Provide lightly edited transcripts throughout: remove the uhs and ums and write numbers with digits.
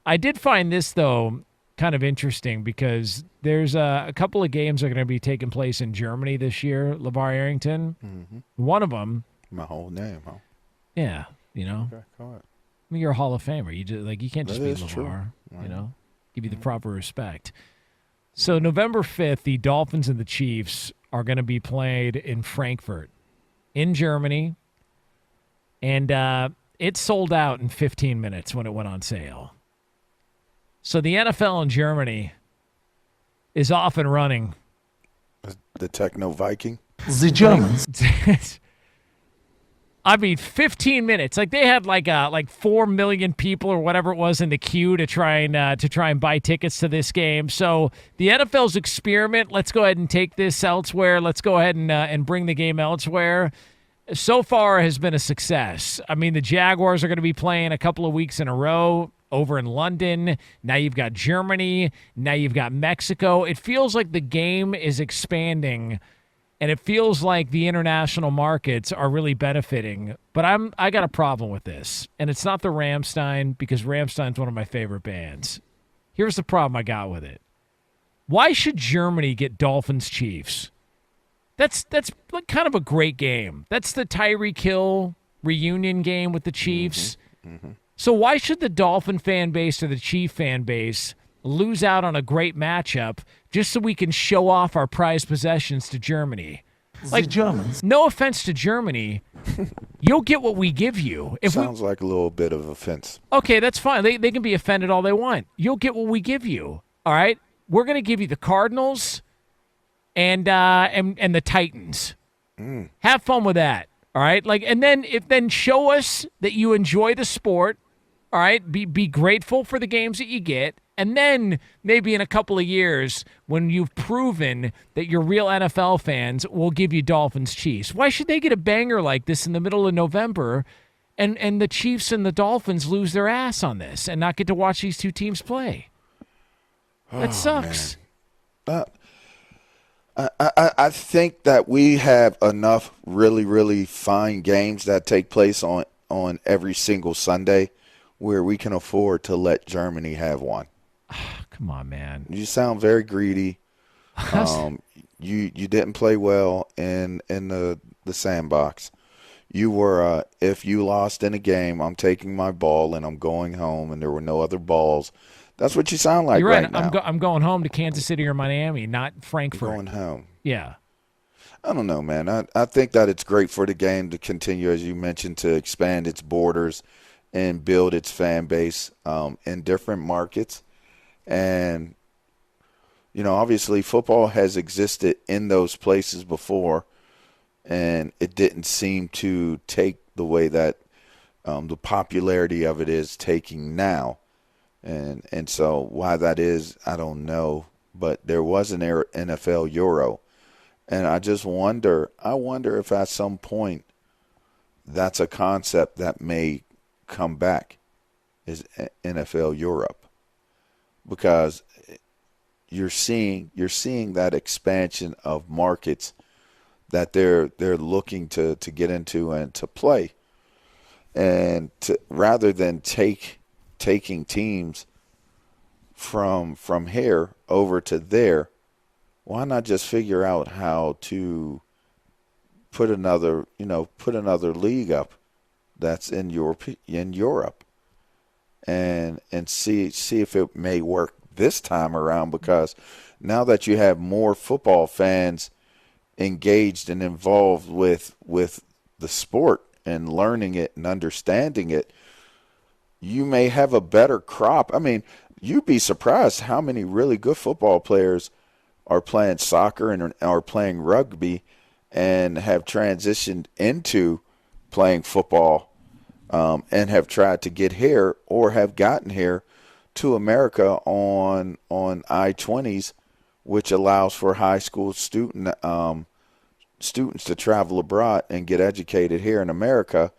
I did find this, though, kind of interesting because there's a couple of games that are going to be taking place in Germany this year, LaVar Arrington. Mm-hmm. One of them. My whole name, huh? Yeah, Okay, go ahead. I mean, you're a Hall of Famer. You can't just That be is LaVar, true. give you the proper respect. So November 5th, the Dolphins and the Chiefs are going to be played in Frankfurt, in Germany. And it sold out in 15 minutes when it went on sale. So the NFL in Germany is off and running. The Techno Viking. The Germans. I mean, 15 minutes. Like they had like 4 million people or whatever it was in the queue to try and buy tickets to this game. So the NFL's experiment. Let's go ahead and take this elsewhere. Let's go ahead and bring the game elsewhere. So far has been a success. I mean, the Jaguars are going to be playing a couple of weeks in a row over in London. Now you've got Germany. Now you've got Mexico. It feels like the game is expanding, and it feels like the international markets are really benefiting. But I got a problem with this, and it's not the Rammstein, because Rammstein's one of my favorite bands. Here's the problem I got with it. Why should Germany get Dolphins Chiefs? That's like kind of a great game. That's the Tyreek Hill reunion game with the Chiefs. Mm-hmm. So why should the Dolphin fan base or the Chief fan base lose out on a great matchup just so we can show off our prized possessions to Germany? Like, The Germans. no offense to Germany, you'll get what we give you. Sounds like a little bit of offense. Okay, that's fine. They can be offended all they want. You'll get what we give you. All right? We're going to give you the Cardinals and the Titans. Have fun with that. All right? And then show us that you enjoy the sport. All right? Be grateful for the games that you get. And then maybe in a couple of years, when you've proven that you're real NFL fans, we'll give you Dolphins Chiefs. Why should they get a banger like this in the middle of November and the Chiefs and the Dolphins lose their ass on this and not get to watch these two teams play? That sucks. Man. I think that we have enough really, really fine games that take place on every single Sunday where we can afford to let Germany have one. Come on, man. You sound very greedy. You didn't play well in the sandbox. You were if you lost in a game, I'm taking my ball and I'm going home, and there were no other balls. That's what you sound like. You're right. Now. I'm going home to Kansas City or Miami, not Frankfurt. Going home. Yeah. I don't know, man. I think that it's great for the game to continue, as you mentioned, to expand its borders and build its fan base in different markets. And, obviously football has existed in those places before, and it didn't seem to take the way that the popularity of it is taking now. And so why that is, I don't know. But there was an NFL Euro. And I just wonder if at some point that's a concept that may come back, is NFL Europe. Because you're seeing that expansion of markets that they're looking to get into and to play. And rather than taking teams from here over to there, why not just figure out how to put another league up that's in Europe and see if it may work this time around, because now that you have more football fans engaged and involved with the sport and learning it and understanding it, you may have a better crop. I mean, you'd be surprised how many really good football players are playing soccer and are playing rugby and have transitioned into playing football and have tried to get here or have gotten here to America on I-20s, which allows for high school students to travel abroad and get educated here in America.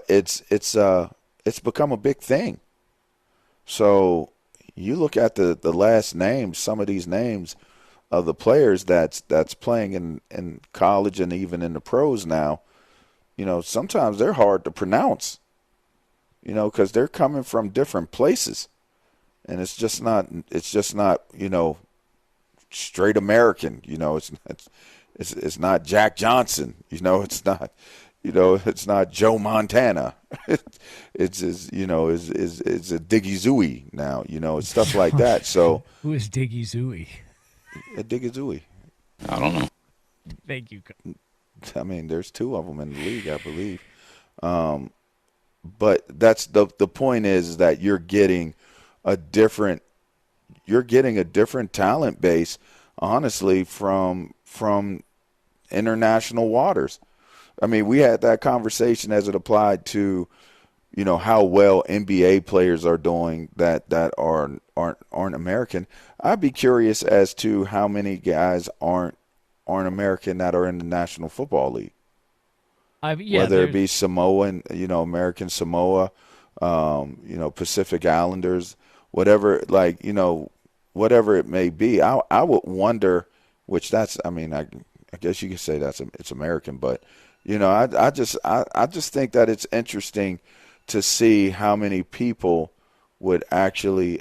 It's become a big thing. So you look at the last names, some of these names of the players that's playing in college and even in the pros now, sometimes they're hard to pronounce, because they're coming from different places. and it's just not straight American. It's not Jack Johnson. It's not Joe Montana. it's a Diggy Zooey now. It's stuff like that. So who is Diggy Zooey? Diggy Zooey. I don't know. Thank you. I mean, there's two of them in the league, I believe. But that's the point is that you're getting a different talent base, honestly, from international waters. I mean, we had that conversation as it applied to, how well NBA players are doing that aren't American. I'd be curious as to how many guys aren't American that are in the National Football League. Whether it be Samoan, American Samoa, Pacific Islanders, whatever, whatever it may be. I would wonder, which that's, I mean, I guess you could say it's American, but I just think that it's interesting to see how many people would actually,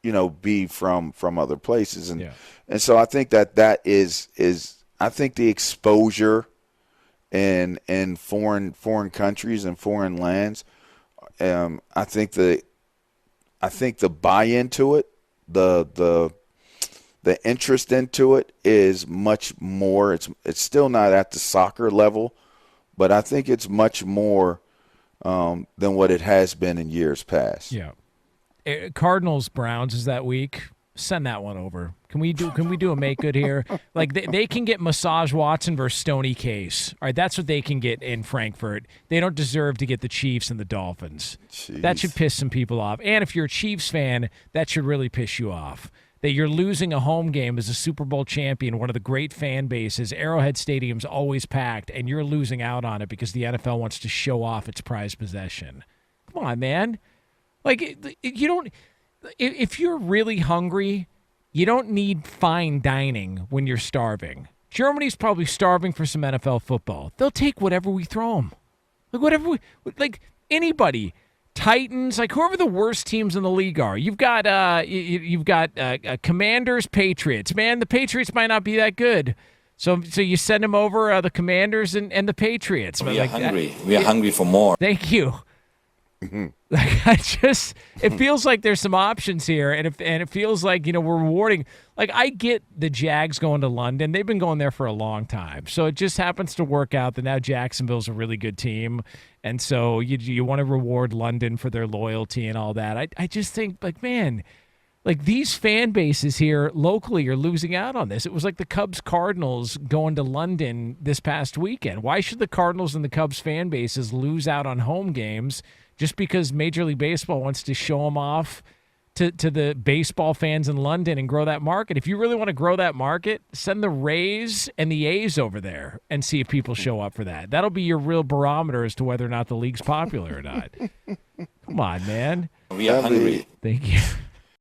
be from other places, and so I think that is I think the exposure in foreign countries and foreign lands, I think the buy-in to it, the interest into it is much more. It's still not at the soccer level, but I think it's much more than what it has been in years past. Yeah. Cardinals Browns is that week. Send that one over. Can we do a make good here? Like they can get Massage Watson versus Stoney Case. All right, that's what they can get in Frankfurt. They don't deserve to get the Chiefs and the Dolphins. Jeez. That should piss some people off. And if you're a Chiefs fan, that should really piss you off. That you're losing a home game as a Super Bowl champion, one of the great fan bases. Arrowhead Stadium's always packed, and you're losing out on it because the NFL wants to show off its prized possession. Come on, man. Like, you don't – if you're really hungry, you don't need fine dining when you're starving. Germany's probably starving for some NFL football. They'll take whatever we throw them. Like anybody – Titans, like whoever the worst teams in the league are. You've got Commanders, Patriots. Man, the Patriots might not be that good. So you send them over the Commanders and the Patriots. We are hungry. We are hungry for more. Thank you. Like it feels like there's some options here, and it feels like we're rewarding. Like I get the Jags going to London; they've been going there for a long time. So it just happens to work out that now Jacksonville's a really good team, and so you want to reward London for their loyalty and all that. I just think like these fan bases here locally are losing out on this. It was like the Cubs Cardinals going to London this past weekend. Why should the Cardinals and the Cubs fan bases lose out on home games? Just because Major League Baseball wants to show them off to the baseball fans in London and grow that market. If you really want to grow that market, send the Rays and the A's over there and see if people show up for that. That'll be your real barometer as to whether or not the league's popular or not. Come on, man. We are hungry. Thank you.